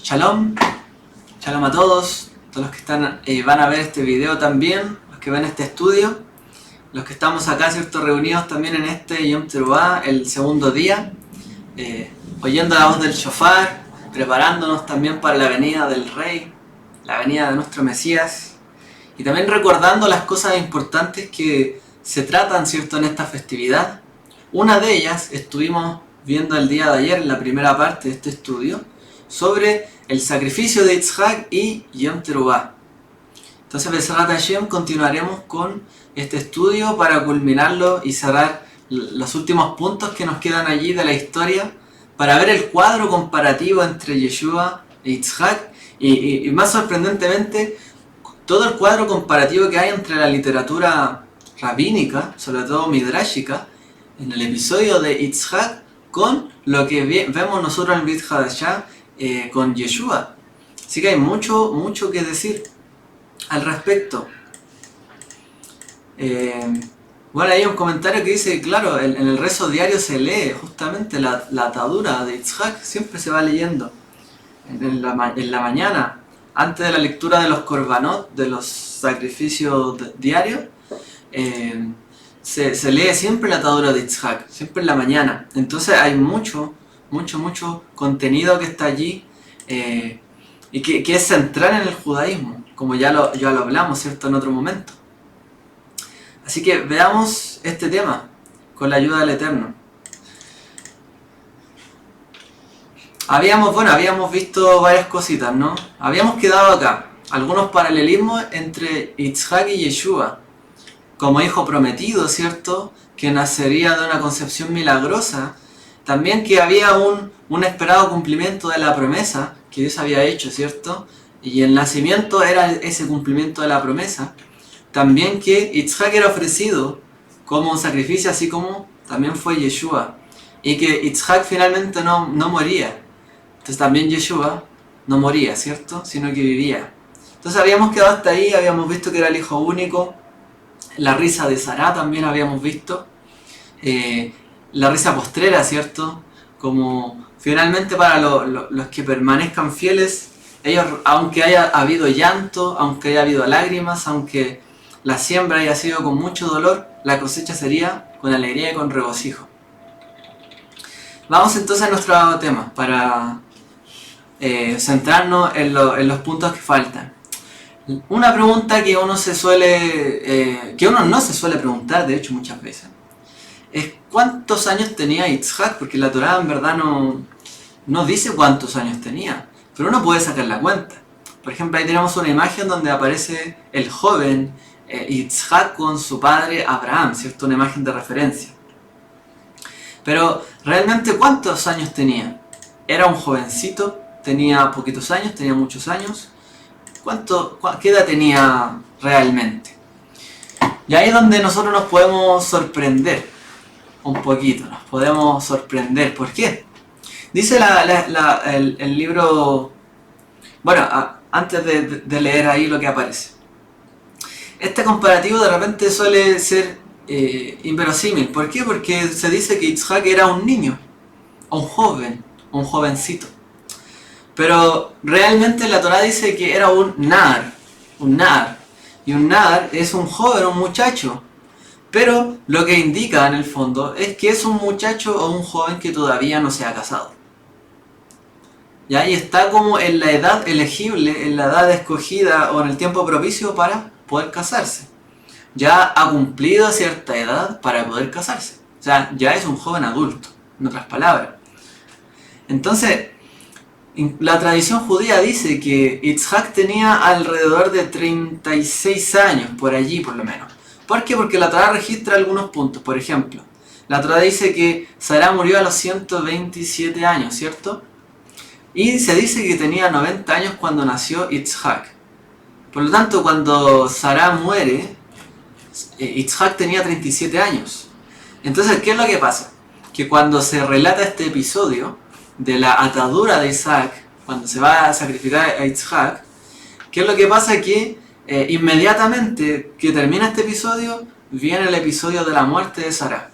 Shalom, shalom a todos los que están, van a ver este video también, los que ven este estudio, los que estamos acá, ¿cierto?, reunidos también en este Yom Teruah, el segundo día, oyendo la voz del shofar, preparándonos también para la venida del Rey, la venida de nuestro Mesías, y también recordando las cosas importantes que se tratan, ¿cierto?, en esta festividad. Una de ellas estuvimos viendo el día de ayer en la primera parte de este estudio, sobre el sacrificio de Yitzhak y Yom Teruah. Entonces, Be'ezrat Hashem, continuaremos con este estudio para culminarlo y cerrar los últimos puntos que nos quedan allí de la historia, para ver el cuadro comparativo entre Yeshua e Yitzhak y más sorprendentemente, todo el cuadro comparativo que hay entre la literatura rabínica, sobre todo midrashica, en el episodio de Yitzhak, con lo que vemos nosotros en Brit Hadashah con Yeshua. Así que hay mucho que decir al respecto. Bueno, hay un comentario que dice, claro, en el rezo diario se lee justamente la atadura de Yitzhak, siempre se va leyendo en la mañana, antes de la lectura de los korbanot, de los sacrificios diarios. Se lee siempre la atadura de Yitzhak, siempre en la mañana. Entonces hay mucho contenido que está allí y que es central en el judaísmo, como ya lo hablamos, ¿cierto?, en otro momento. Así que veamos este tema con la ayuda del Eterno. Habíamos visto varias cositas, ¿no? Habíamos quedado acá, algunos paralelismos entre Yitzhak y Yeshua, como hijo prometido, ¿cierto?, que nacería de una concepción milagrosa. También que había un esperado cumplimiento de la promesa que Dios había hecho, ¿cierto? Y el nacimiento era ese cumplimiento de la promesa. También que Yitzhak era ofrecido como un sacrificio, así como también fue Yeshua. Y que Yitzhak finalmente no moría. Entonces también Yeshua no moría, ¿cierto?, sino que vivía. Entonces habíamos quedado hasta ahí, habíamos visto que era el hijo único. La risa de Sará también habíamos visto. La risa postrera, ¿cierto? Como finalmente para los que permanezcan fieles, ellos, aunque haya habido llanto, aunque haya habido lágrimas, aunque la siembra haya sido con mucho dolor, la cosecha sería con alegría y con regocijo. Vamos entonces a nuestro tema, para centrarnos en los puntos que faltan. Una pregunta que uno no se suele preguntar, de hecho, muchas veces, es ¿cuántos años tenía Yitzhak? Porque la Torá en verdad no dice cuántos años tenía, pero uno puede sacar la cuenta. Por ejemplo, ahí tenemos una imagen donde aparece el joven Yitzhak con su padre Abraham, ¿cierto? Una imagen de referencia. Pero realmente, ¿cuántos años tenía? Era un jovencito, tenía poquitos años, tenía muchos años. ¿Qué edad tenía realmente? Y ahí es donde nosotros nos podemos sorprender un poquito, nos podemos sorprender. ¿Por qué? Dice el libro, bueno, antes de leer ahí lo que aparece. Este comparativo de repente suele ser inverosímil. ¿Por qué? Porque se dice que Yitzhak era un niño, un joven, un jovencito. Pero realmente la Torá dice que era un nar. Y un nar es un joven, un muchacho. Pero lo que indica en el fondo es que es un muchacho o un joven que todavía no se ha casado. Y ahí está como en la edad elegible, en la edad escogida o en el tiempo propicio para poder casarse. Ya ha cumplido cierta edad para poder casarse. O sea, ya es un joven adulto, en otras palabras. Entonces, la tradición judía dice que Yitzhak tenía alrededor de 36 años, por allí por lo menos. ¿Por qué? Porque la Torá registra algunos puntos. Por ejemplo, la Torá dice que Sará murió a los 127 años, ¿cierto? Y se dice que tenía 90 años cuando nació Yitzhak. Por lo tanto, cuando Sará muere, Yitzhak tenía 37 años. Entonces, ¿qué es lo que pasa? Que cuando se relata este episodio de la atadura de Isaac, cuando se va a sacrificar a Yitzhak, ¿qué es lo que pasa? Que inmediatamente que termina este episodio, viene el episodio de la muerte de Sará.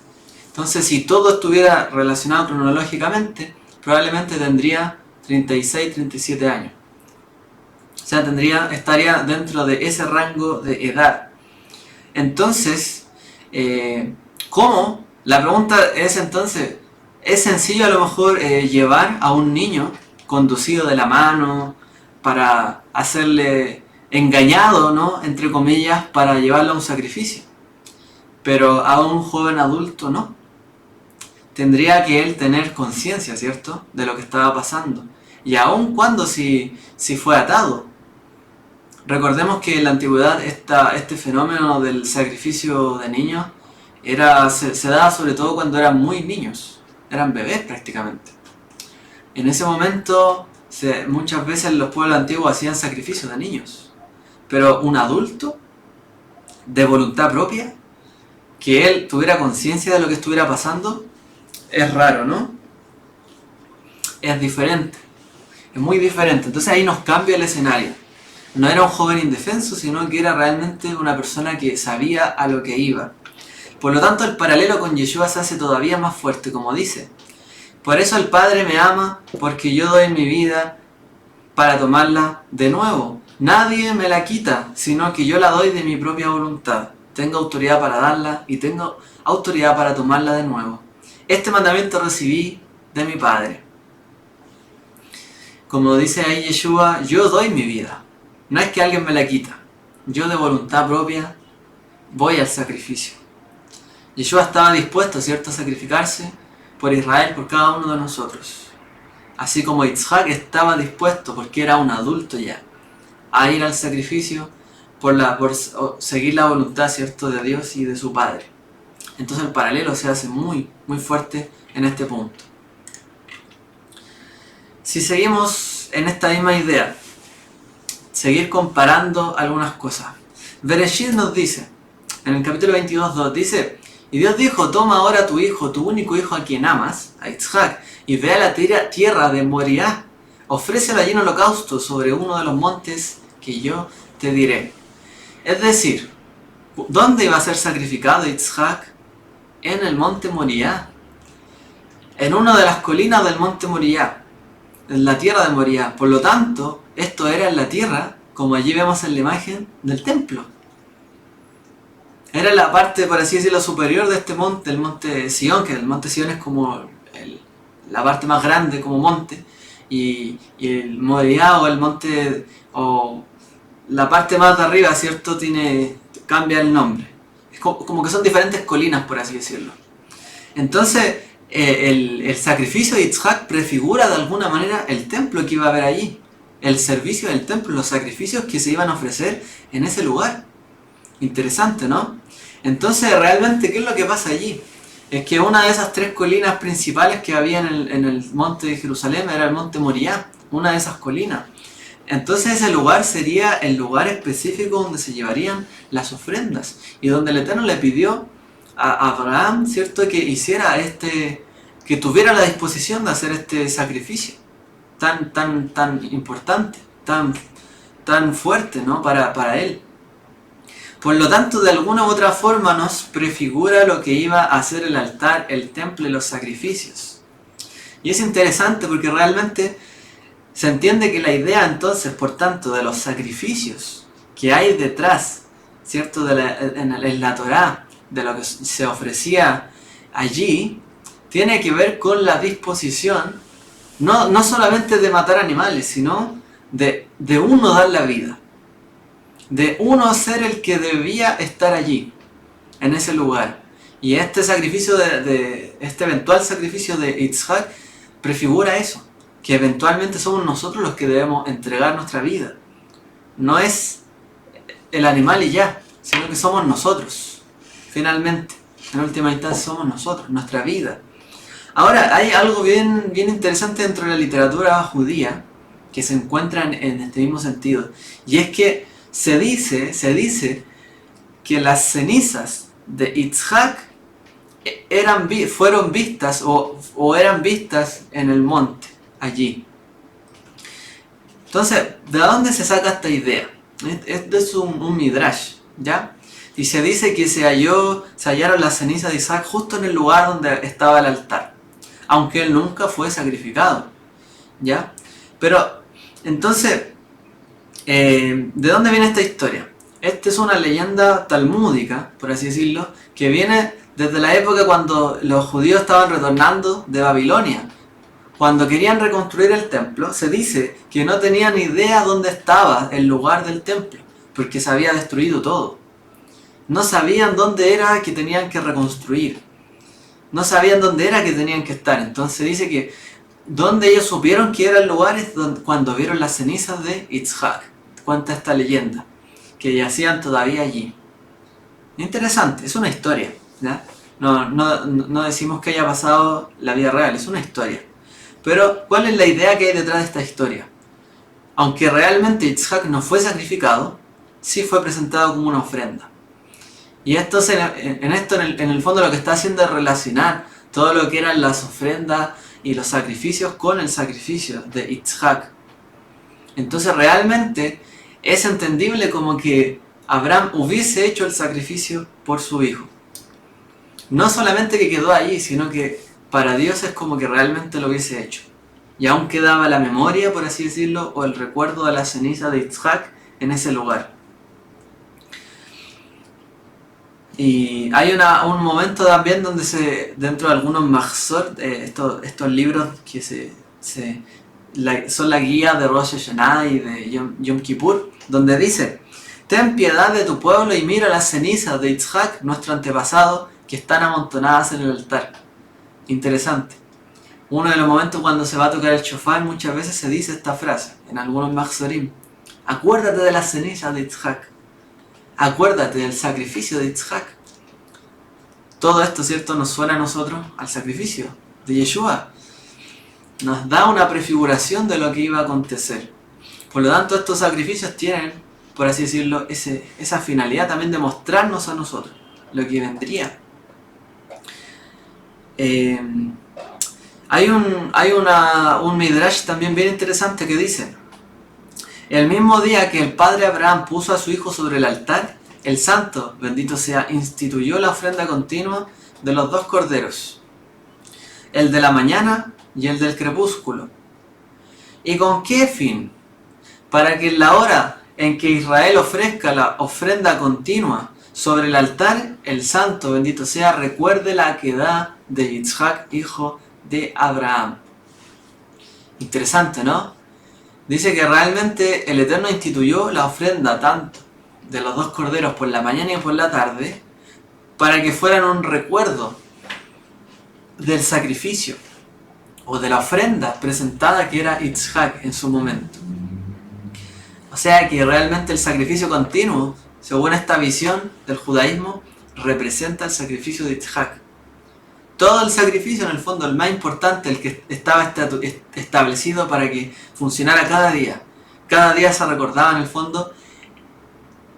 Entonces, si todo estuviera relacionado cronológicamente, probablemente tendría 36, 37 años. O sea, estaría dentro de ese rango de edad. Entonces, ¿cómo? La pregunta es entonces, ¿es sencillo a lo mejor llevar a un niño conducido de la mano para hacerle engañado, ¿no? Entre comillas, para llevarlo a un sacrificio? Pero a un joven adulto no. Tendría que él tener conciencia, ¿cierto?, de lo que estaba pasando. Y aun cuando si fue atado. Recordemos que en la antigüedad este fenómeno del sacrificio de niños se daba sobre todo cuando eran muy niños, eran bebés prácticamente. En ese momento muchas veces los pueblos antiguos hacían sacrificios de niños, pero un adulto de voluntad propia, que él tuviera conciencia de lo que estuviera pasando, es raro, ¿no? Es diferente, es muy diferente. Entonces ahí nos cambia el escenario. No era un joven indefenso, sino que era realmente una persona que sabía a lo que iba. Por lo tanto, el paralelo con Yeshua se hace todavía más fuerte, como dice: por eso el Padre me ama, porque yo doy mi vida para tomarla de nuevo. Nadie me la quita, sino que yo la doy de mi propia voluntad. Tengo autoridad para darla y tengo autoridad para tomarla de nuevo. Este mandamiento recibí de mi Padre. Como dice ahí Yeshua, yo doy mi vida. No es que alguien me la quita. Yo de voluntad propia voy al sacrificio. Yeshua estaba dispuesto, ¿cierto?, a sacrificarse por Israel, por cada uno de nosotros. Así como Yitzhak estaba dispuesto, porque era un adulto ya, a ir al sacrificio por seguir la voluntad, ¿cierto?, de Dios y de su Padre. Entonces el paralelo se hace muy, muy fuerte en este punto. Si seguimos en esta misma idea, seguir comparando algunas cosas. Bereshit nos dice, en el capítulo 22:2, dice: y Dios dijo, toma ahora a tu hijo, tu único hijo a quien amas, a Yitzhak, y ve a la tierra de Moriah, ofrécelo allí en holocausto sobre uno de los montes que yo te diré. Es decir, ¿dónde iba a ser sacrificado Yitzhak? En el monte Moriah, en una de las colinas del monte Moriah, en la tierra de Moriah. Por lo tanto, esto era en la tierra, como allí vemos en la imagen, del templo. Era la parte, por así decirlo, superior de este monte, el monte Sión, que el monte Sión es como la parte más grande como monte, y el Moriah, o el monte, o la parte más de arriba, ¿cierto?, cambia el nombre. Es como que son diferentes colinas, por así decirlo. Entonces, el sacrificio de Yitzhak prefigura de alguna manera el templo que iba a haber allí, el servicio del templo, los sacrificios que se iban a ofrecer en ese lugar. Interesante, ¿no? Entonces, realmente, ¿qué es lo que pasa allí? Es que una de esas tres colinas principales que había en el monte de Jerusalén era el monte Moriah, una de esas colinas. Entonces ese lugar sería el lugar específico donde se llevarían las ofrendas, y donde el Eterno le pidió a Abraham, ¿cierto?, que tuviera la disposición de hacer este sacrificio tan importante, tan fuerte, ¿no?, para él. Por lo tanto, de alguna u otra forma nos prefigura lo que iba a ser el altar, el templo y los sacrificios. Y es interesante porque realmente se entiende que la idea entonces, por tanto, de los sacrificios que hay detrás, ¿cierto?, en la Torá, de lo que se ofrecía allí, tiene que ver con la disposición, no solamente de matar animales, sino de uno dar la vida, de uno ser el que debía estar allí, en ese lugar. Y este sacrificio, este eventual sacrificio de Yitzhak, prefigura eso, que eventualmente somos nosotros los que debemos entregar nuestra vida. No es el animal y ya, sino que somos nosotros, finalmente. En última instancia somos nosotros, nuestra vida. Ahora, hay algo bien interesante dentro de la literatura judía que se encuentra en este mismo sentido. Y es que se dice que las cenizas de Yitzhak fueron vistas o eran vistas en el monte, allí. Entonces, ¿de dónde se saca esta idea? Esto es un midrash, ¿ya? Y se dice que se hallaron las cenizas de Isaac justo en el lugar donde estaba el altar, aunque él nunca fue sacrificado, ¿ya? Pero, entonces, ¿de dónde viene esta historia? Esta es una leyenda talmúdica, por así decirlo, que viene desde la época cuando los judíos estaban retornando de Babilonia. Cuando querían reconstruir el templo, se dice que no tenían idea dónde estaba el lugar del templo, porque se había destruido todo. No sabían dónde era que tenían que reconstruir. No sabían dónde era que tenían que estar. Entonces dice que donde ellos supieron que era el lugar es cuando vieron las cenizas de Yitzhak. Cuenta esta leyenda, que yacían todavía allí. Interesante, es una historia, ¿ya? No decimos que haya pasado la vida real, es una historia. Pero, ¿cuál es la idea que hay detrás de esta historia? Aunque realmente Yitzhak no fue sacrificado, sí fue presentado como una ofrenda. Y esto en el fondo lo que está haciendo es relacionar todo lo que eran las ofrendas y los sacrificios con el sacrificio de Yitzhak. Entonces realmente es entendible como que Abraham hubiese hecho el sacrificio por su hijo. No solamente que quedó allí, sino que para Dios es como que realmente lo hubiese hecho. Y aún quedaba la memoria, por así decirlo, o el recuerdo de la ceniza de Yitzhak en ese lugar. Y hay un momento también donde dentro de algunos Mahzor, estos libros que son la guía de Rosh Hashanah y de Yom Kippur, donde dice: ten piedad de tu pueblo y mira las cenizas de Yitzhak, nuestro antepasado, que están amontonadas en el altar. Interesante. Uno de los momentos cuando se va a tocar el shofar, muchas veces se dice esta frase, en algunos Mahzorim: acuérdate de las cenizas de Yitzhak. Acuérdate del sacrificio de Yitzhak. Todo esto, ¿cierto?, nos suena a nosotros al sacrificio de Yeshua. Nos da una prefiguración de lo que iba a acontecer. Por lo tanto, estos sacrificios tienen, por así decirlo, esa finalidad también de mostrarnos a nosotros lo que vendría. Hay un midrash también bien interesante que dice: el mismo día que el padre Abraham puso a su hijo sobre el altar, el santo, bendito sea, instituyó la ofrenda continua de los dos corderos, el de la mañana y el del crepúsculo. ¿Y con qué fin? Para que en la hora en que Israel ofrezca la ofrenda continua sobre el altar, el santo, bendito sea, recuerde la aquedad de Yitzhak, hijo de Abraham. Interesante, ¿no? Dice que realmente el Eterno instituyó la ofrenda tanto de los dos corderos por la mañana y por la tarde para que fueran un recuerdo del sacrificio o de la ofrenda presentada que era Yitzhak en su momento. O sea que realmente el sacrificio continuo, según esta visión del judaísmo, representa el sacrificio de Yitzhak. Todo el sacrificio, en el fondo, el más importante, el que estaba establecido para que funcionara cada día. Cada día se recordaba, en el fondo,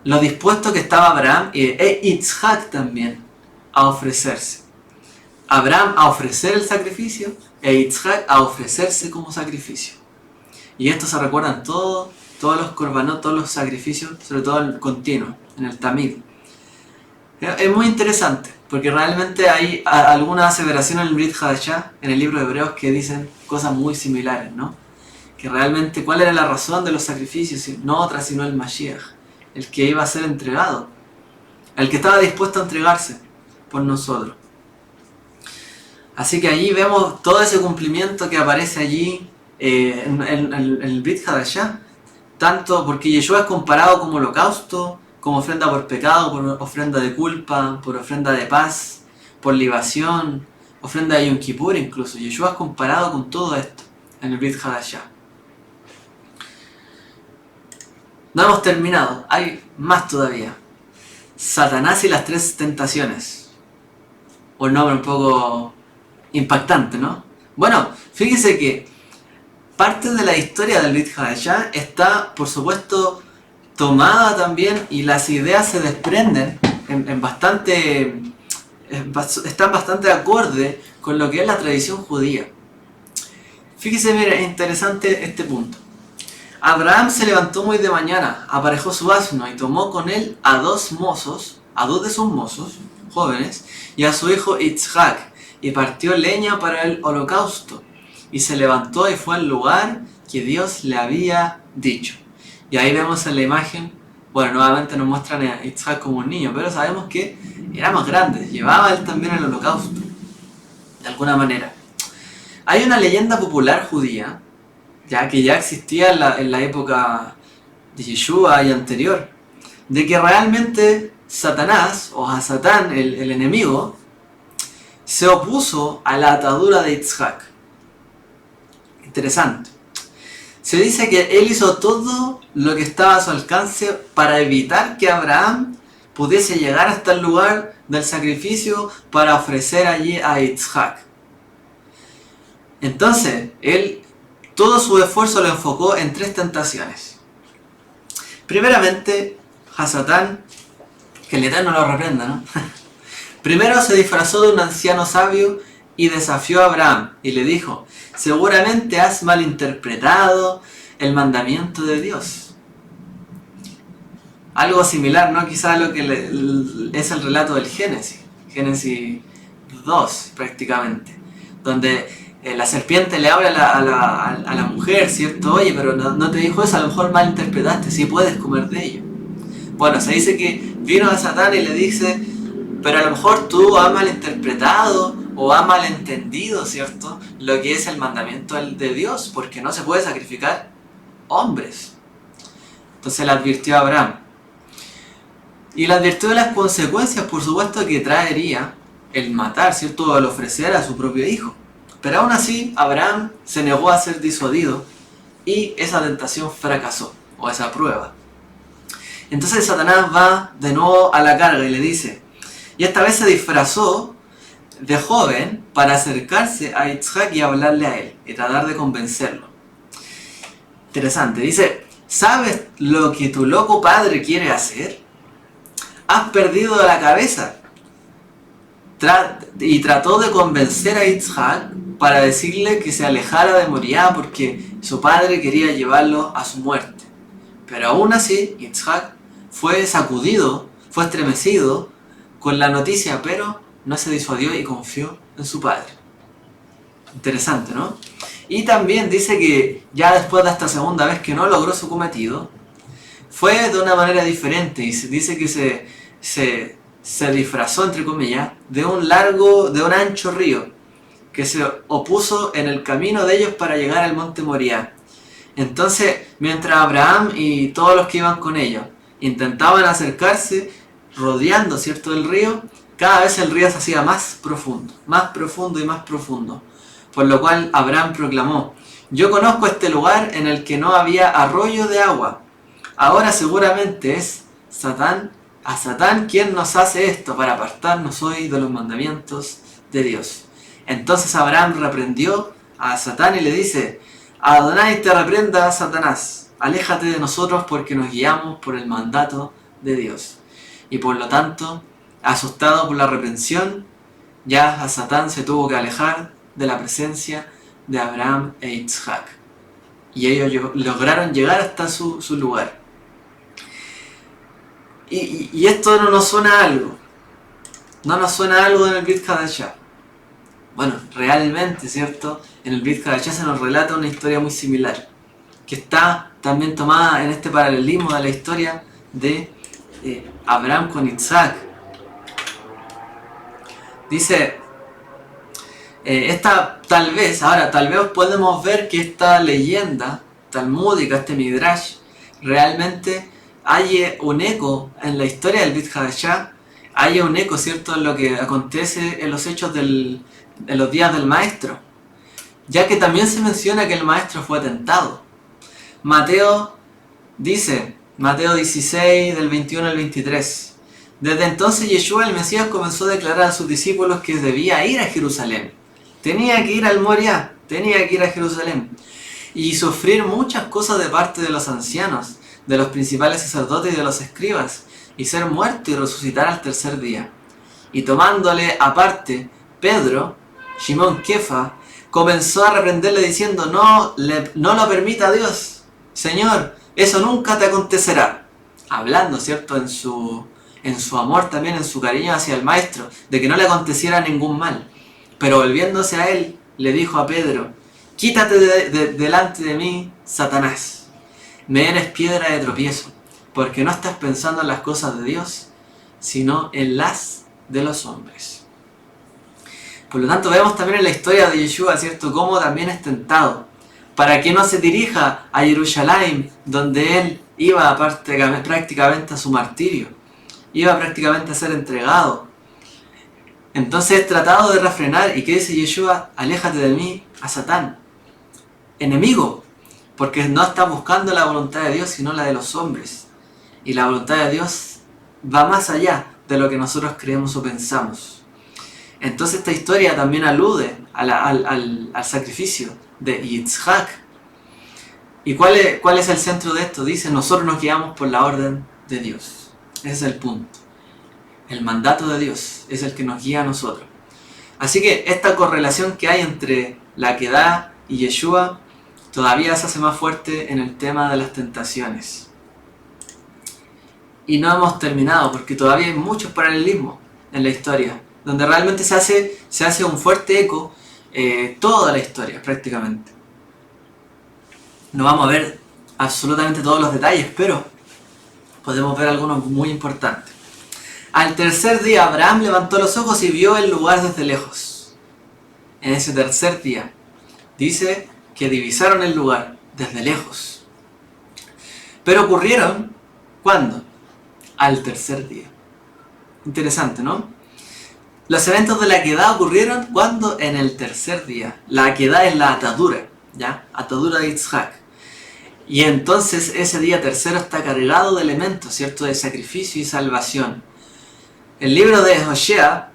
lo dispuesto que estaba Abraham e Yitzhak también a ofrecerse. Abraham a ofrecer el sacrificio e Yitzhak a ofrecerse como sacrificio. Y esto se recuerdan todos los korbanot, todos los sacrificios, sobre todo el continuo, en el Tamid. Es muy interesante, porque realmente hay algunas aseveraciones en el Brit Hadashah, en el libro de Hebreos, que dicen cosas muy similares, ¿no? Que realmente, ¿cuál era la razón de los sacrificios? No otra, sino el Mashiach, el que iba a ser entregado, el que estaba dispuesto a entregarse por nosotros. Así que allí vemos todo ese cumplimiento que aparece allí en el Brit Hadashah, tanto porque Yeshua es comparado como holocausto, como ofrenda por pecado, por ofrenda de culpa, por ofrenda de paz, por libación, ofrenda de Yom Kippur incluso. Yeshua es comparado con todo esto en el Brit Hadashah. No hemos terminado, hay más todavía. Satanás y las tres tentaciones. Un nombre un poco impactante, ¿no? Bueno, fíjese que parte de la historia del Brit Hadashah está, por supuesto, tomada también, y las ideas se desprenden están bastante acorde con lo que es la tradición judía. Fíjese, mire, es interesante este punto. Abraham se levantó muy de mañana, aparejó su asno y tomó con él a dos de sus mozos jóvenes, y a su hijo Yitzhak, y partió leña para el holocausto, y se levantó y fue al lugar que Dios le había dicho. Y ahí vemos en la imagen, bueno, nuevamente nos muestran a Isaac como un niño, pero sabemos que era más grande, llevaba él también el holocausto, de alguna manera. Hay una leyenda popular judía, ya que ya existía en la época de Yeshua y anterior, de que realmente Satanás, o a Satán, el enemigo, se opuso a la atadura de Isaac. Interesante. Se dice que él hizo todo lo que estaba a su alcance para evitar que Abraham pudiese llegar hasta el lugar del sacrificio para ofrecer allí a Isaac. Entonces, él todo su esfuerzo lo enfocó en 3 tentaciones. Primeramente, a Satán, que el Eterno lo reprenda, ¿no? Primero se disfrazó de un anciano sabio y desafió a Abraham y le dijo: seguramente has malinterpretado el mandamiento de Dios. Algo similar, ¿no? Quizá a lo que es el relato del Génesis. Génesis 2, prácticamente. Donde la serpiente le habla a la mujer, ¿cierto? Oye, pero no te dijo eso, a lo mejor malinterpretaste, sí puedes comer de ello. Bueno, se dice que vino a Satán y le dice: pero a lo mejor tú has malinterpretado o has malentendido, ¿cierto?, lo que es el mandamiento de Dios, porque no se puede sacrificar hombres. Entonces le advirtió a Abraham. Y le advirtió de las consecuencias, por supuesto, que traería el matar, ¿cierto?, o el ofrecer a su propio hijo. Pero aún así, Abraham se negó a ser disuadido y esa tentación fracasó, o esa prueba. Entonces Satanás va de nuevo a la carga y le dice, y esta vez se disfrazó de joven para acercarse a Isaac y hablarle a él, y tratar de convencerlo. Interesante, dice, ¿sabes lo que tu loco padre quiere hacer? Has perdido la cabeza. Y trató de convencer a Isaac para decirle que se alejara de Moriah porque su padre quería llevarlo a su muerte. Pero aún así, Isaac fue sacudido, fue estremecido con la noticia, pero no se disuadió y confió en su padre. Interesante, ¿no? Y también dice que ya después de esta segunda vez que no logró su cometido, fue de una manera diferente y se dice que se disfrazó, entre comillas, de un ancho río que se opuso en el camino de ellos para llegar al monte Moriah. Entonces, mientras Abraham y todos los que iban con ellos intentaban acercarse, rodeando, ¿cierto?, el río, cada vez el río se hacía más profundo y más profundo. Por lo cual Abraham proclamó, yo conozco este lugar en el que no había arroyo de agua. Ahora seguramente es a Satán quien nos hace esto para apartarnos hoy de los mandamientos de Dios. Entonces Abraham reprendió a Satán y le dice, Adonai te reprenda, Satanás, aléjate de nosotros porque nos guiamos por el mandato de Dios. Y por lo tanto, asustado por la reprensión, ya a Satán se tuvo que alejar de la presencia de Abraham e Isaac. Y ellos lograron llegar hasta su lugar. Y esto no nos suena a algo. No nos suena a algo en el Brit Hadashah. Bueno, realmente, ¿cierto? En el Brit Hadashah se nos relata una historia muy similar, que está también tomada en este paralelismo de la historia de Abraham con Isaac. Dice, tal vez podemos ver que esta leyenda talmúdica, este Midrash, realmente hay un eco en la historia del Brit Hadashah, hay un eco, ¿cierto?, en lo que acontece en los hechos en los días del maestro, ya que también se menciona que el maestro fue tentado. Mateo dice, Mateo 16, del 21 al 23, desde entonces Yeshua el Mesías comenzó a declarar a sus discípulos que debía ir a Jerusalén, tenía que ir al Moriah, tenía que ir a Jerusalén y sufrir muchas cosas de parte de los ancianos, de los principales sacerdotes y de los escribas, y ser muerto y resucitar al tercer día. Y tomándole aparte Pedro, Shimón Kefa, comenzó a reprenderle diciendo, no lo permita Dios, Señor, eso nunca te acontecerá. Hablando, ¿cierto?, en su amor también, en su cariño hacia el maestro, de que no le aconteciera ningún mal. Pero volviéndose a él, le dijo a Pedro, quítate delante de mí, Satanás. Me eres piedra de tropiezo, porque no estás pensando en las cosas de Dios, sino en las de los hombres. Por lo tanto, vemos también en la historia de Yeshua, ¿cierto?, cómo también es tentado, para que no se dirija a Jerusalén, donde él iba prácticamente a su martirio, iba prácticamente a ser entregado. Entonces es tratado de refrenar. ¿Y qué dice Yeshua? Aléjate de mí, a Satán, enemigo, porque no está buscando la voluntad de Dios, sino la de los hombres. Y la voluntad de Dios va más allá de lo que nosotros creemos o pensamos. Entonces esta historia también alude al sacrificio de Yitzhak. ¿Y cuál es el centro de esto? Dice, nosotros nos guiamos por la orden de Dios. Ese es el punto. El mandato de Dios es el que nos guía a nosotros. Así que esta correlación que hay entre la Akedah y Yeshua todavía se hace más fuerte en el tema de las tentaciones. Y no hemos terminado, porque todavía hay muchos paralelismos en la historia, donde realmente se hace un fuerte eco toda la historia prácticamente. No vamos a ver absolutamente todos los detalles, pero podemos ver algunos muy importantes. Al tercer día Abraham levantó los ojos y vio el lugar desde lejos. En ese tercer día dice que divisaron el lugar desde lejos. Pero ocurrieron, ¿cuándo? Al tercer día. Interesante, ¿no? Los eventos de la Akedah ocurrieron ¿cuándo? En el tercer día. La Akedah es la atadura, ¿ya? Atadura de Yitzhak. Y entonces ese día tercero está cargado de elementos, ¿cierto?, de sacrificio y salvación. El libro de Hosea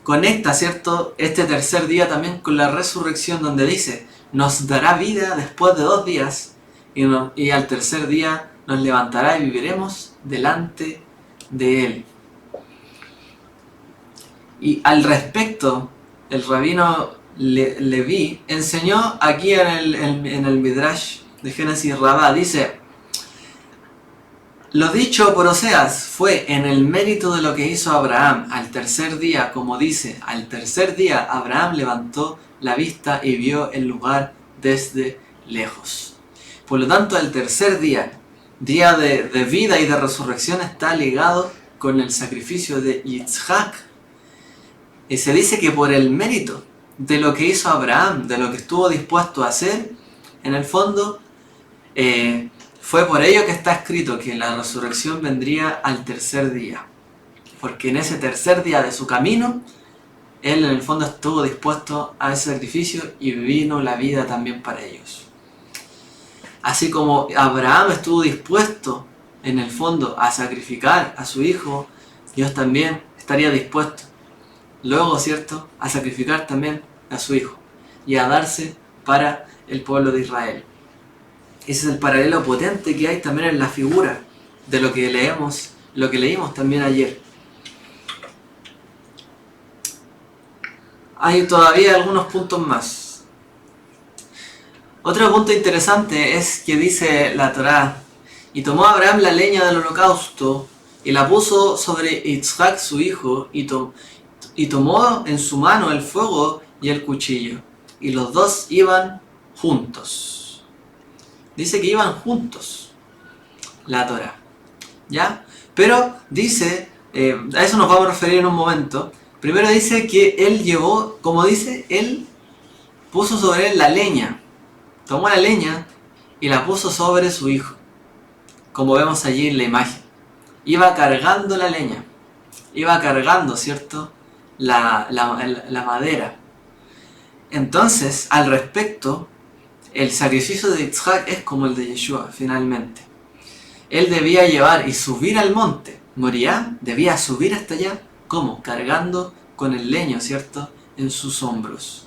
conecta, ¿cierto?, este tercer día también con la resurrección, donde dice, nos dará vida después de 2 días y al tercer día nos levantará y viviremos delante de él. Y al respecto, el rabino Leví enseñó aquí en el Midrash de Génesis Rabá, dice, lo dicho por Oseas fue en el mérito de lo que hizo Abraham al tercer día, como dice, al tercer día Abraham levantó la vista y vio el lugar desde lejos. Por lo tanto, el tercer día, día de vida y de resurrección, está ligado con el sacrificio de Yitzhak. Y se dice que por el mérito de lo que hizo Abraham, de lo que estuvo dispuesto a hacer, en el fondo, fue por ello que está escrito que la resurrección vendría al tercer día. Porque en ese tercer día de su camino, él en el fondo estuvo dispuesto a ese sacrificio y vino la vida también para ellos. Así como Abraham estuvo dispuesto en el fondo a sacrificar a su hijo, Dios también estaría dispuesto luego, ¿cierto?, a sacrificar también a su hijo y a darse para el pueblo de Israel. Ese es el paralelo potente que hay también en la figura de lo que leímos también ayer. Hay todavía algunos puntos más. Otro punto interesante es que dice la Torá, y tomó Abraham la leña del holocausto y la puso sobre Yitzhak su hijo y tomó en su mano el fuego y el cuchillo, y los dos iban juntos. Dice que iban juntos, la Torá, ¿ya? Pero dice, a eso nos vamos a referir en un momento. Primero dice que él llevó, como dice, él puso sobre él la leña. Tomó la leña y la puso sobre su hijo, como vemos allí en la imagen. Iba cargando la leña, iba cargando, ¿cierto?, la madera. Entonces, al respecto, el sacrificio de Yitzhak es como el de Yeshua, finalmente. Él debía llevar y subir al monte Moriah, debía subir hasta allá, ¿cómo? Cargando con el leño, ¿cierto?, en sus hombros.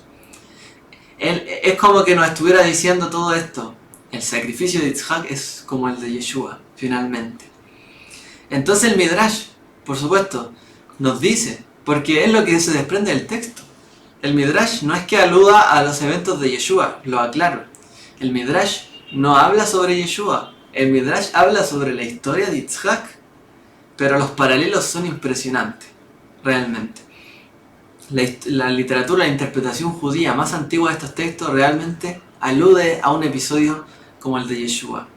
Él, es como que nos estuviera diciendo todo esto. El sacrificio de Yitzhak es como el de Yeshua, finalmente. Entonces el Midrash, por supuesto, nos dice, porque es lo que se desprende del texto. El Midrash no es que aluda a los eventos de Yeshua, lo aclaro. El Midrash no habla sobre Yeshua, el Midrash habla sobre la historia de Yitzhak, pero los paralelos son impresionantes, realmente. la literatura, la interpretación judía más antigua de estos textos realmente alude a un episodio como el de Yeshua.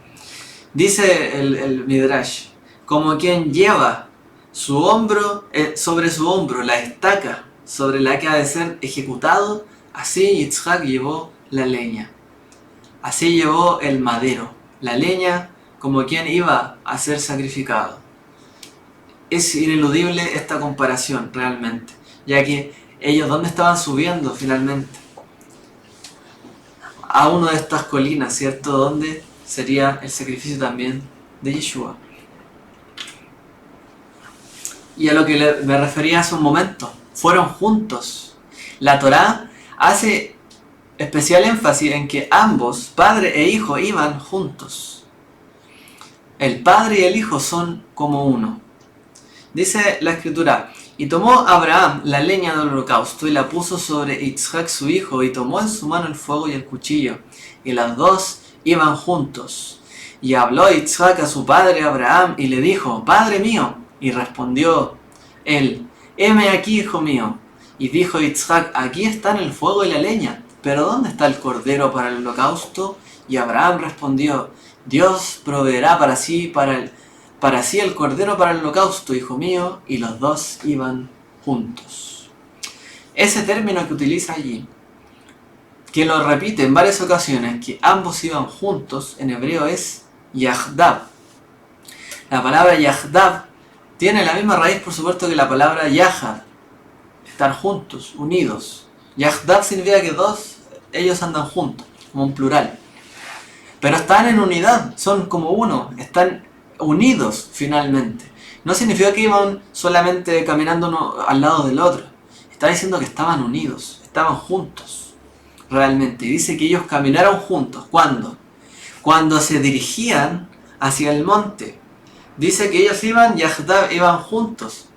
Dice el Midrash, como quien lleva su hombro, sobre su hombro la estaca sobre la que ha de ser ejecutado, así Yitzhak llevó la leña. Así llevó el madero, la leña, como quien iba a ser sacrificado. Es ineludible esta comparación realmente, ya que ellos, ¿dónde estaban subiendo finalmente? A una de estas colinas, ¿cierto? Donde sería el sacrificio también de Yeshua. Y a lo que me refería hace un momento, fueron juntos. La Torá hace especial énfasis en que ambos, padre e hijo, iban juntos. El padre y el hijo son como uno. Dice la escritura, y tomó Abraham la leña del holocausto y la puso sobre Yitzhak su hijo, y tomó en su mano el fuego y el cuchillo, y las dos iban juntos. Y habló Yitzhak a su padre Abraham y le dijo, Padre mío. Y respondió él, heme aquí, hijo mío. Y dijo Yitzhak, aquí están el fuego y la leña, pero ¿dónde está el cordero para el holocausto? Y Abraham respondió, Dios proveerá para sí el cordero para el holocausto, hijo mío. Y los dos iban juntos. Ese término que utiliza allí, que lo repite en varias ocasiones, que ambos iban juntos, en hebreo es Yahdab. La palabra Yahdab tiene la misma raíz, por supuesto, que la palabra Yahad, estar juntos, unidos. Yahdab significa que ellos andan juntos, como un plural. Pero están en unidad, son como uno, están unidos finalmente. No significa que iban solamente caminando uno al lado del otro. Está diciendo que estaban unidos, estaban juntos, realmente. Y dice que ellos caminaron juntos. ¿Cuándo? Cuando se dirigían hacia el monte. Dice que ellos iban juntos.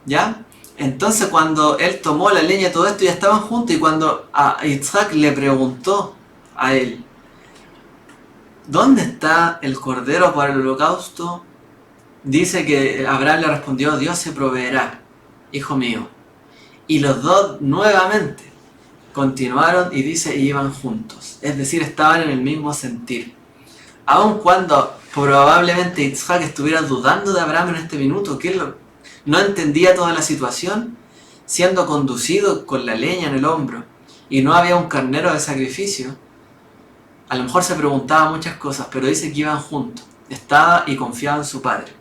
¿Ya? Entonces cuando él tomó la leña y todo esto, ya estaban juntos. Y cuando a Yitzhak le preguntó a él, ¿dónde está el cordero para el holocausto? Dice que Abraham le respondió, Dios se proveerá, hijo mío. Y los dos nuevamente continuaron y dice, iban juntos. Es decir, estaban en el mismo sentir. Aun cuando probablemente Yitzhak estuviera dudando de Abraham en este minuto, que él no entendía toda la situación, siendo conducido con la leña en el hombro, y no había un carnero de sacrificio, a lo mejor se preguntaba muchas cosas, pero dice que iban juntos, estaba y confiaba en su padre.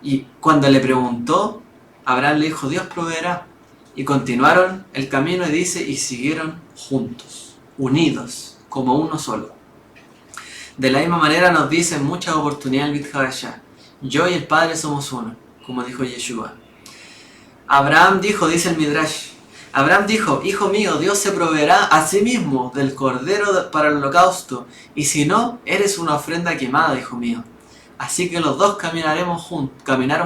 Y cuando le preguntó, Abraham le dijo, Dios proveerá. Y continuaron el camino y dice, y siguieron juntos, unidos, como uno solo. De la misma manera nos dice en muchas oportunidades el Brit Hadashah, yo y el Padre somos uno, como dijo Yeshua. Abraham dijo, dice el Midrash, Abraham dijo, hijo mío, Dios se proveerá a sí mismo del cordero para el holocausto, y si no, eres una ofrenda quemada, hijo mío. Así que los dos caminaron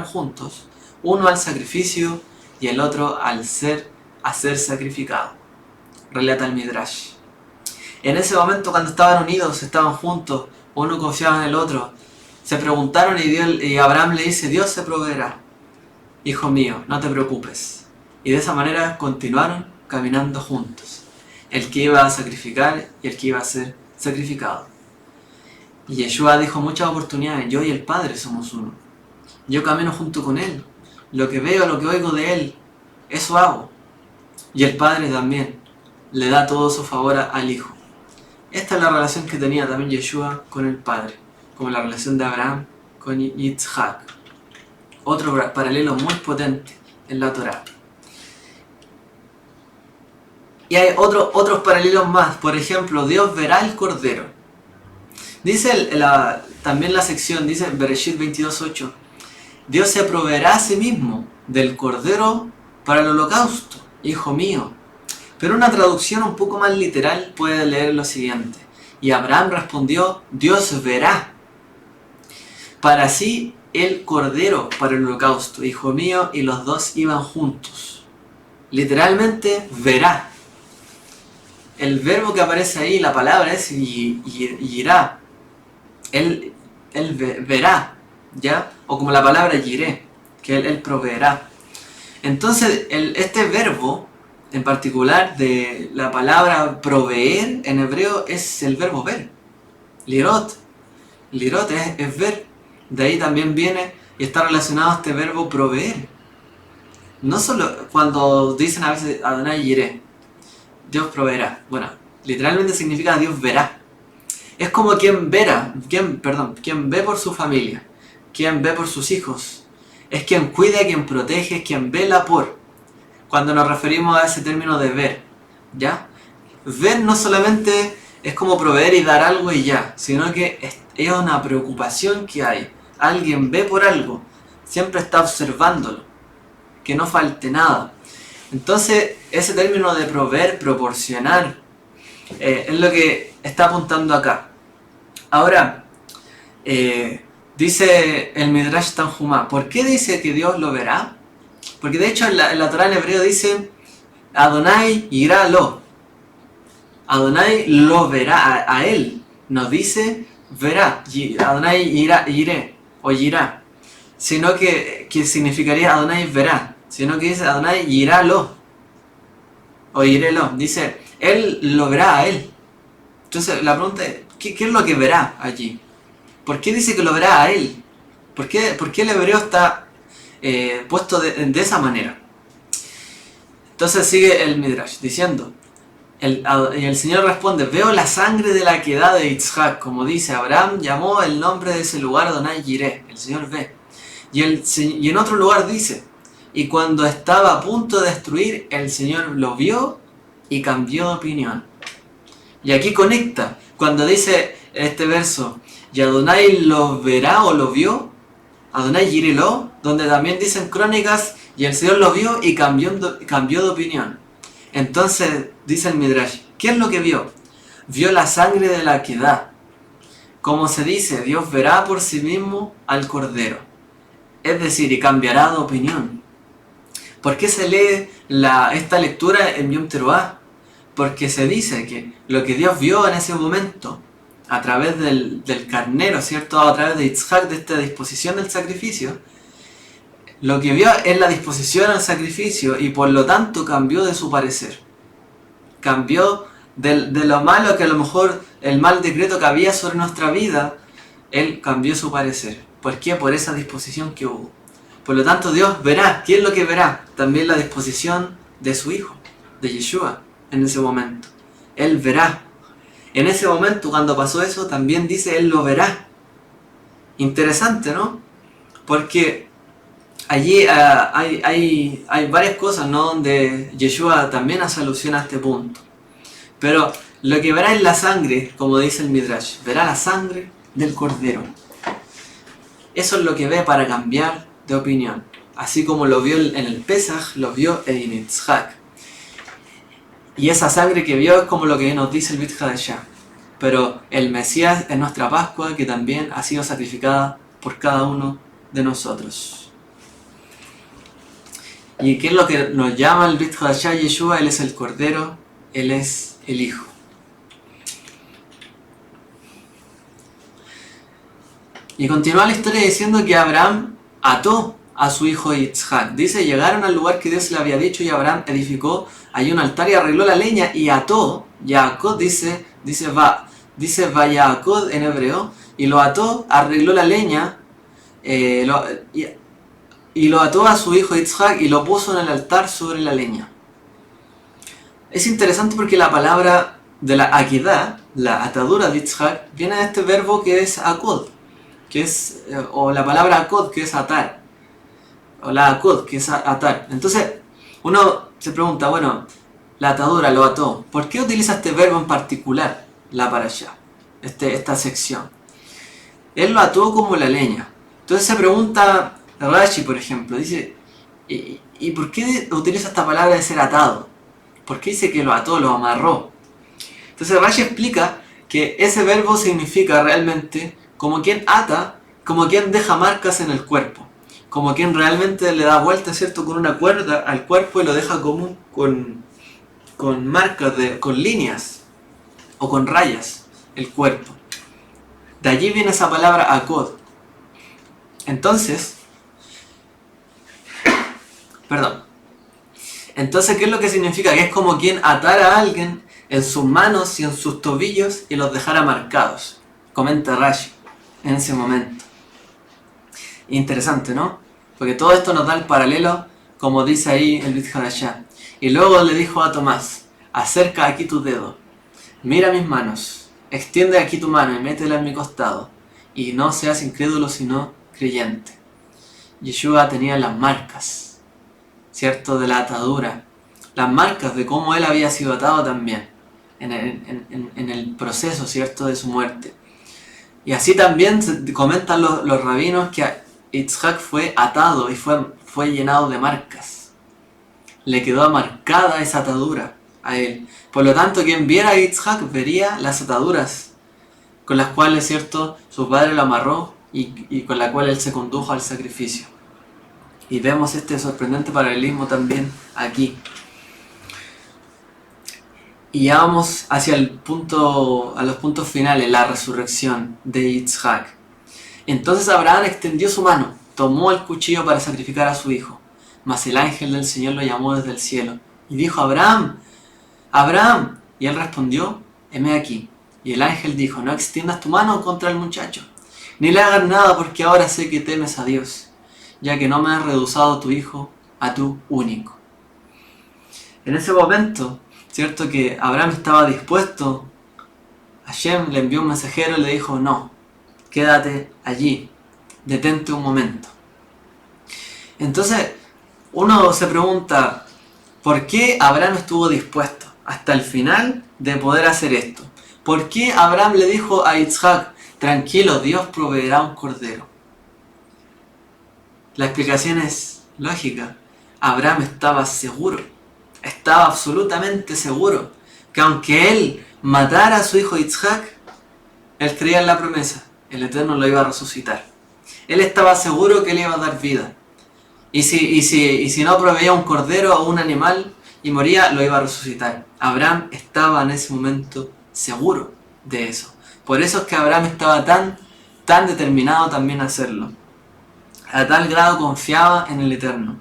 juntos, uno al sacrificio y el otro a ser sacrificado. Relata el Midrash. En ese momento, cuando estaban unidos, estaban juntos, uno confiaba en el otro, se preguntaron y Abraham le dice, Dios se proveerá, hijo mío, no te preocupes. Y de esa manera continuaron caminando juntos, el que iba a sacrificar y el que iba a ser sacrificado. Y Yeshua dijo muchas oportunidades, yo y el Padre somos uno. Yo camino junto con Él, lo que veo, lo que oigo de Él, eso hago. Y el Padre también le da todo su favor al Hijo. Esta es la relación que tenía también Yeshua con el Padre, como la relación de Abraham con Yitzhak. Otro paralelo muy potente en la Torá. Y hay otros paralelos más. Por ejemplo, Dios verá el cordero. Dice también la sección, dice en Bereshit 22:8, Dios se proveerá a sí mismo del cordero para el holocausto, hijo mío. Pero una traducción un poco más literal puede leer lo siguiente. Y Abraham respondió, Dios verá para sí el cordero para el holocausto, hijo mío, y los dos iban juntos. Literalmente, verá. El verbo que aparece ahí, la palabra es yirá. Él verá, ¿ya? O como la palabra yiré, que él proveerá. Entonces, este verbo, en particular de la palabra proveer en hebreo, es el verbo ver. Lirot. Lirot es ver. De ahí también viene y está relacionado a este verbo proveer. No solo cuando dicen a veces Adonai Yireh, Dios proveerá. Bueno, literalmente significa Dios verá. Es como quien ve por su familia, quien ve por sus hijos. Es quien cuida, quien protege, es quien vela por. Cuando nos referimos a ese término de ver, ¿ya? Ver no solamente es como proveer y dar algo y ya, sino que es una preocupación que hay. Alguien ve por algo, siempre está observándolo, que no falte nada. Entonces, ese término de proveer, proporcionar, es lo que está apuntando acá. Ahora, dice el Midrash Tanjumá, ¿por qué dice que Dios lo verá? Porque de hecho en la Torá en hebreo dice Adonai irá lo. Adonai lo verá a él. Nos dice verá. Adonai iré o irá. Sino que significaría Adonai verá. Sino que dice Adonai irá lo. O iré lo. Dice, él lo verá a él. Entonces la pregunta es, ¿qué es lo que verá allí? ¿Por qué dice que lo verá a él? ¿Por qué el hebreo está puesto de esa manera? Entonces sigue el Midrash diciendo, y el Señor responde, veo la sangre de la quedad de Yitzhak, como dice, Abraham llamó el nombre de ese lugar Adonai Yireh, el Señor ve. Y en otro lugar dice, y cuando estaba a punto de destruir, el Señor lo vio y cambió de opinión. Y aquí conecta, cuando dice este verso, y Adonai lo verá o lo vio, Adonai Yireh lo, donde también dicen crónicas, y el Señor lo vio y cambió de opinión. Entonces dice el Midrash, ¿qué es lo que vio? Vio la sangre de la quedá. Como se dice, Dios verá por sí mismo al Cordero. Es decir, y cambiará de opinión. ¿Por qué se lee esta lectura en Yom Teruah? Porque se dice que lo que Dios vio en ese momento, a través del carnero, ¿cierto? A través de Yitzhak, de esta disposición del sacrificio, lo que vio es la disposición al sacrificio y por lo tanto cambió de su parecer. Cambió de lo malo que a lo mejor el mal decreto que había sobre nuestra vida, él cambió su parecer. ¿Por qué? Por esa disposición que hubo. Por lo tanto Dios verá. ¿Qué es lo que verá? También la disposición de su hijo, de Yeshua, en ese momento. Él verá. En ese momento, cuando pasó eso, también dice, él lo verá. Interesante, ¿no? Porque allí hay varias cosas, ¿no? Donde Yeshua también hace alusión a este punto. Pero lo que verá es la sangre, como dice el Midrash. Verá la sangre del Cordero. Eso es lo que ve para cambiar de opinión. Así como lo vio en el Pesaj, lo vio en Yitzhak. Y esa sangre que vio es como lo que nos dice el Brit Hadashah. Pero el Mesías es nuestra Pascua, que también ha sido sacrificada por cada uno de nosotros. ¿Y qué es lo que nos llama el Brit Hadashah Yeshua? Él es el Cordero, Él es el Hijo. Y continúa la historia diciendo que Abraham ató a su hijo Yitzhak. Dice, llegaron al lugar que Dios le había dicho y Abraham edificó allí un altar y arregló la leña y ató. Yaakov dice Yaakov en hebreo, y lo ató, arregló la leña y lo ató a su hijo Yitzhak y lo puso en el altar sobre la leña. Es interesante porque la palabra de la aquidah, la atadura de Yitzhak, viene de este verbo que es akod, que es, o la palabra akod, que es atar, o la akod, que es atar. Entonces uno se pregunta, bueno, la atadura lo ató, ¿por qué utiliza este verbo en particular la parashá, esta sección? Él lo ató como la leña. Entonces se pregunta Rashi, por ejemplo, dice, ¿y por qué utiliza esta palabra de ser atado? ¿Por qué dice que lo ató, lo amarró? Entonces Rashi explica que ese verbo significa realmente como quien ata, como quien deja marcas en el cuerpo, como quien realmente le da vuelta, ¿cierto?, con una cuerda al cuerpo y lo deja como con marcas, con líneas o con rayas el cuerpo. De allí viene esa palabra akod. Entonces, Entonces, ¿qué es lo que significa? Que es como quien atara a alguien en sus manos y en sus tobillos y los dejara marcados. Comenta Rashi en ese momento. Interesante, ¿no? Porque todo esto nos da el paralelo, como dice ahí el Brit Hadashah. Y luego le dijo a Tomás, acerca aquí tu dedo, mira mis manos, extiende aquí tu mano y métela en mi costado, y no seas incrédulo sino creyente. Yeshua tenía las marcas, ¿cierto? De la atadura, las marcas de cómo él había sido atado también, en el proceso, ¿cierto? De su muerte. Y así también comentan los rabinos que Yitzhak fue atado y fue llenado de marcas. Le quedó marcada esa atadura a él. Por lo tanto, quien viera a Yitzhak vería las ataduras con las cuales, ¿cierto?, su padre lo amarró y con la cual él se condujo al sacrificio. Y vemos este sorprendente paralelismo también aquí. Y ya vamos hacia a los puntos finales, la resurrección de Yitzhak. Entonces Abraham extendió su mano, tomó el cuchillo para sacrificar a su hijo. Mas el ángel del Señor lo llamó desde el cielo y dijo, Abraham, Abraham. Y él respondió, heme aquí. Y el ángel dijo, no extiendas tu mano contra el muchacho, ni le hagas nada, porque ahora sé que temes a Dios, ya que no me has reducido tu hijo a tu único. En ese momento, cierto que Abraham estaba dispuesto, Hashem le envió un mensajero y le dijo, no, quédate allí, detente un momento. Entonces, uno se pregunta, ¿por qué Abraham estuvo dispuesto hasta el final de poder hacer esto? ¿Por qué Abraham le dijo a Yitzhak, tranquilo, Dios proveerá un cordero? La explicación es lógica. Abraham estaba seguro, estaba absolutamente seguro, que aunque él matara a su hijo Yitzhak, él creía en la promesa, el Eterno lo iba a resucitar. Él estaba seguro que le iba a dar vida. Y si no proveía un cordero o un animal y moría, lo iba a resucitar. Abraham estaba en ese momento seguro de eso. Por eso es que Abraham estaba tan determinado también a hacerlo. A tal grado confiaba en el Eterno.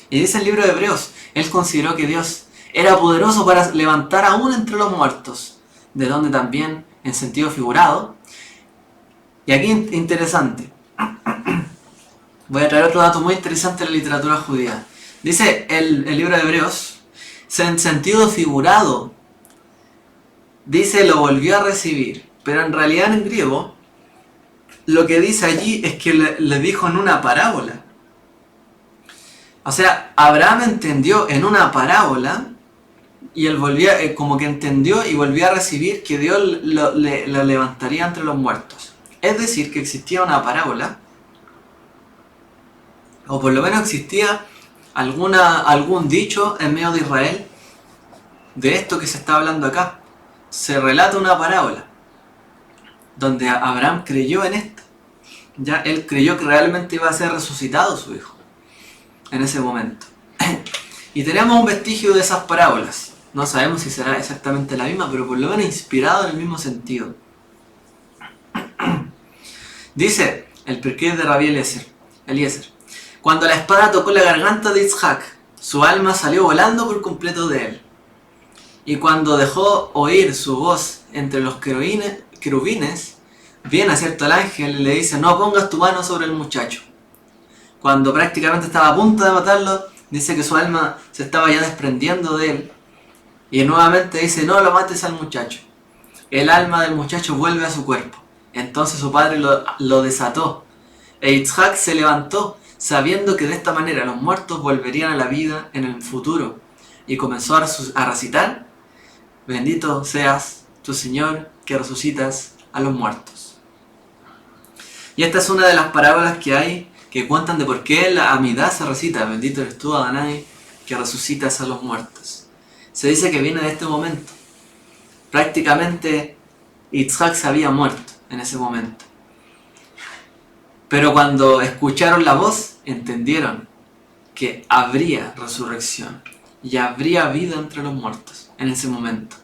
Y dice el libro de Hebreos, él consideró que Dios era poderoso para levantar aún entre los muertos, de donde también, en sentido figurado, y aquí interesante, voy a traer otro dato muy interesante de la literatura judía. Dice el libro de Hebreos, en sentido figurado, dice lo volvió a recibir, pero en realidad en griego, lo que dice allí es que le dijo en una parábola. O sea, Abraham entendió en una parábola y él volvía, como que entendió y volvió a recibir que Dios lo levantaría entre los muertos. Es decir, que existía una parábola, o por lo menos existía algún dicho en medio de Israel de esto que se está hablando acá. Se relata una parábola donde Abraham creyó en esto. Ya él creyó que realmente iba a ser resucitado su hijo en ese momento. Y tenemos un vestigio de esas parábolas. No sabemos si será exactamente la misma, pero por lo menos inspirado en el mismo sentido. Dice el Pirkei de Rabbi Eliezer, cuando la espada tocó la garganta de Yitzhak, su alma salió volando por completo de él. Y cuando dejó oír su voz entre los querubines, viene, ¿cierto?, el ángel y le dice, no pongas tu mano sobre el muchacho. Cuando prácticamente estaba a punto de matarlo, dice que su alma se estaba ya desprendiendo de él. Y nuevamente dice, no lo mates al muchacho. El alma del muchacho vuelve a su cuerpo. Entonces su padre lo desató. E Yitzhak se levantó, sabiendo que de esta manera los muertos volverían a la vida en el futuro. Y comenzó a recitar, bendito seas tu Señor, que resucitas a los muertos. Y esta es una de las parábolas que hay que cuentan de por qué la Amidá se recita, bendito eres tú, Adonai, que resucitas a los muertos. Se dice que viene de este momento. Prácticamente Yitzhak se había muerto en ese momento. Pero cuando escucharon la voz, entendieron que habría resurrección y habría vida entre los muertos en ese momento.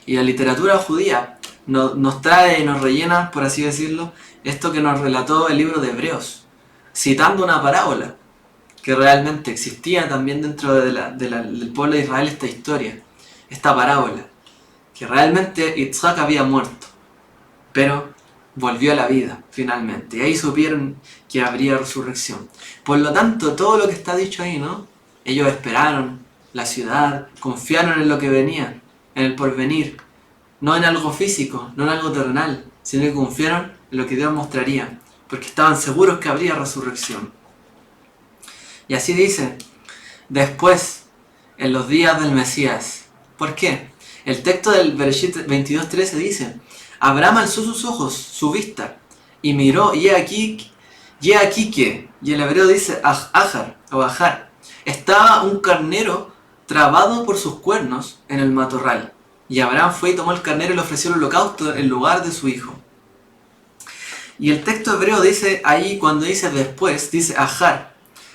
Y la literatura judía nos trae y nos rellena, por así decirlo, esto que nos relató el libro de Hebreos, citando una parábola que realmente existía también dentro del pueblo de Israel esta historia, esta parábola, que realmente Yitzhak había muerto, pero volvió a la vida finalmente, y ahí supieron que habría resurrección. Por lo tanto, todo lo que está dicho ahí, ¿no? Ellos esperaron la ciudad, confiaron en lo que venía, en el porvenir, no en algo físico, no en algo terrenal, sino que confiaron en lo que Dios mostraría, porque estaban seguros que habría resurrección. Y así dice, después, en los días del Mesías. ¿Por qué? El texto del Bereshit 22:13 dice, Abraham alzó sus ojos, su vista, y miró, y he aquí que, y el hebreo dice ajar, estaba un carnero trabado por sus cuernos en el matorral. Y Abraham fue y tomó el carnero y le ofreció el holocausto en lugar de su hijo. Y el texto hebreo dice ahí, cuando dice después, dice ajar,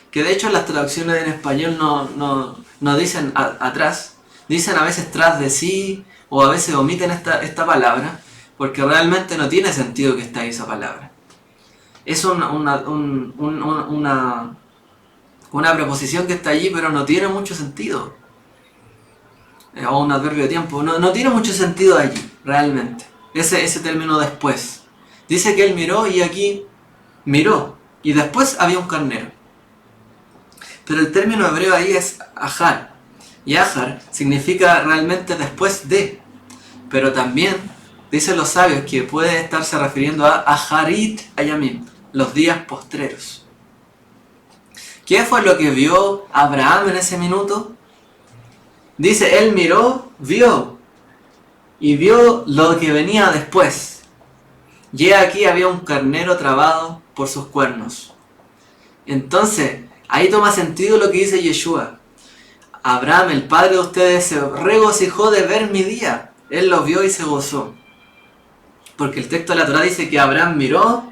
que de hecho las traducciones en español no dicen atrás, dicen a veces tras de sí, o a veces omiten esta palabra, porque realmente no tiene sentido que esté ahí esa palabra. Es una preposición que está allí, pero no tiene mucho sentido. O un adverbio de tiempo, no tiene mucho sentido allí, realmente. Ese término después. Dice que él miró y aquí miró, y después había un carnero. Pero el término hebreo ahí es ajar, y ajar significa realmente después de, pero también dicen los sabios que puede estarse refiriendo a aharit ayamim, los días postreros. ¿Qué fue lo que vio Abraham en ese minuto? Dice, él miró, vio, y vio lo que venía después. Y aquí había un carnero trabado por sus cuernos. Entonces, ahí toma sentido lo que dice Yeshua. Abraham, el padre de ustedes, se regocijó de ver mi día. Él lo vio y se gozó. Porque el texto de la Torá dice que Abraham miró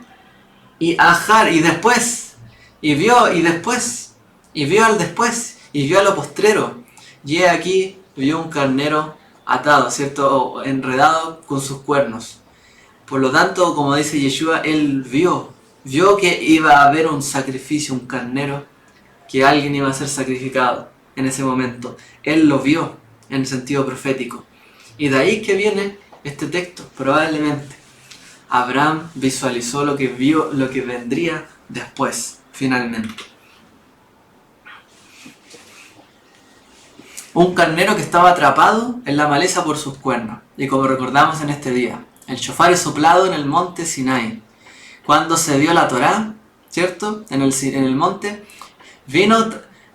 y ajar, y después, y vio, y después, y vio al después, y vio a lo postrero. Y aquí vio un carnero atado, ¿cierto? O enredado con sus cuernos. Por lo tanto, como dice Yeshua, él vio que iba a haber un sacrificio, un carnero, que alguien iba a ser sacrificado en ese momento. Él lo vio en el sentido profético. Y de ahí que viene este texto, probablemente. Abraham visualizó lo que vio, lo que vendría después, finalmente. Un carnero que estaba atrapado en la maleza por sus cuernos. Y como recordamos en este día, el shofar es soplado en el monte Sinai. Cuando se dio la Torá, ¿cierto? En el monte, vino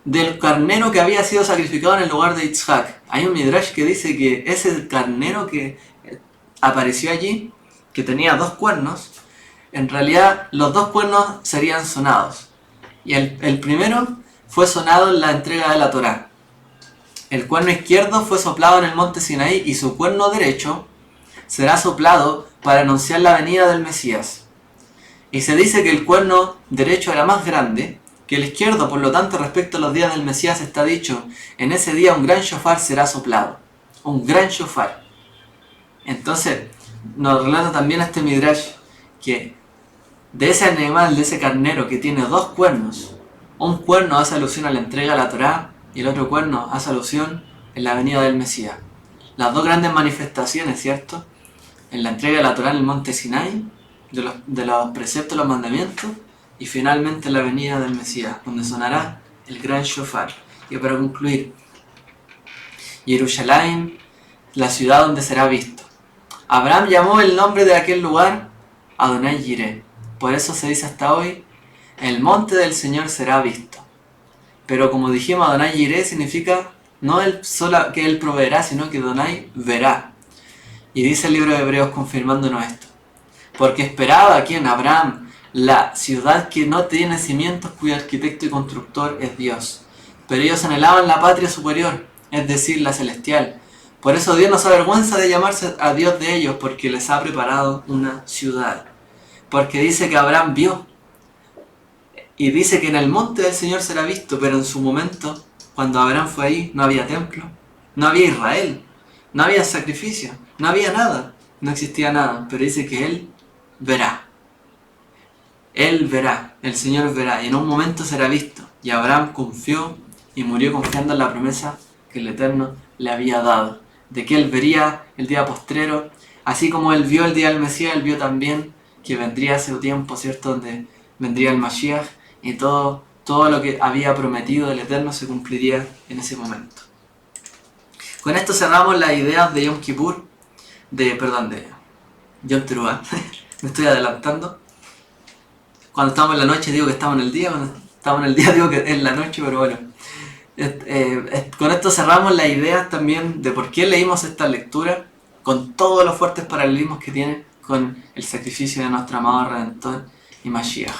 del carnero que había sido sacrificado en el lugar de Yitzhak. Hay un midrash que dice que ese carnero que apareció allí, que tenía 2 cuernos, en realidad los 2 cuernos serían sonados. Y el primero fue sonado en la entrega de la Torá. El cuerno izquierdo fue soplado en el monte Sinaí y su cuerno derecho será soplado para anunciar la venida del Mesías. Y se dice que el cuerno derecho era más grande que el izquierdo, por lo tanto respecto a los días del Mesías está dicho, en ese día un gran shofar será soplado. Un gran shofar. Entonces, nos relata también este midrash que de ese animal, de ese carnero que tiene 2 cuernos, un cuerno hace alusión a la entrega de la Torá y el otro cuerno hace alusión en la venida del Mesías. Las 2 grandes manifestaciones, ¿cierto? En la entrega de la Torá en el monte Sinai, de los preceptos, los mandamientos, y finalmente en la venida del Mesías, donde sonará el gran shofar. Y para concluir, Jerusalén, la ciudad donde será visto. Abraham llamó el nombre de aquel lugar Adonai Jireh. Por eso se dice hasta hoy, el monte del Señor será visto. Pero como dijimos, Adonai Jireh significa no solo que Él proveerá, sino que Adonai verá. Y dice el libro de Hebreos confirmándonos esto. Porque esperaba aquí en Abraham la ciudad que no tiene cimientos, cuyo arquitecto y constructor es Dios. Pero ellos anhelaban la patria superior, es decir, la celestial. Por eso Dios no se avergüenza de llamarse a Dios de ellos, porque les ha preparado una ciudad. Porque dice que Abraham vio. Y dice que en el monte del Señor será visto, pero en su momento, cuando Abraham fue ahí, no había templo, no había Israel, no había sacrificio, no había nada, no existía nada. Pero dice que Él verá. Él verá, el Señor verá, y en un momento será visto. Y Abraham confió y murió confiando en la promesa que el Eterno le había dado, de que él vería el día postrero, así como él vio el día del Mesías, él vio también que vendría ese tiempo, ¿cierto?, donde vendría el Mashiach, y todo lo que había prometido el Eterno se cumpliría en ese momento. Con esto cerramos las ideas de Yom Kippur, de Yom Teruah. Me estoy adelantando. Cuando estamos en la noche digo que estamos en el día, cuando estamos en el día digo que es la noche, pero bueno. Con esto cerramos las ideas también de por qué leímos esta lectura, con todos los fuertes paralelismos que tiene con el sacrificio de nuestro amado Redentor y Mashiach.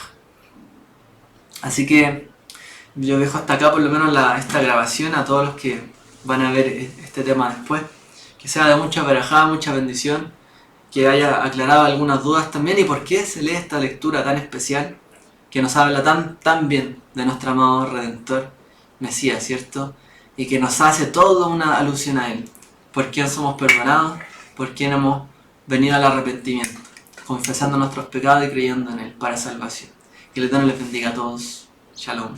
Así que yo dejo hasta acá por lo menos esta grabación a todos los que van a ver este tema después. Que sea de mucha verajá, mucha bendición, que haya aclarado algunas dudas también y por qué se lee esta lectura tan especial que nos habla tan bien de nuestro amado Redentor Mesías, ¿cierto? Y que nos hace toda una alusión a Él. Por quién somos perdonados, por quién hemos venido al arrepentimiento, confesando nuestros pecados y creyendo en Él para salvación. Que el Eterno les bendiga a todos. Shalom.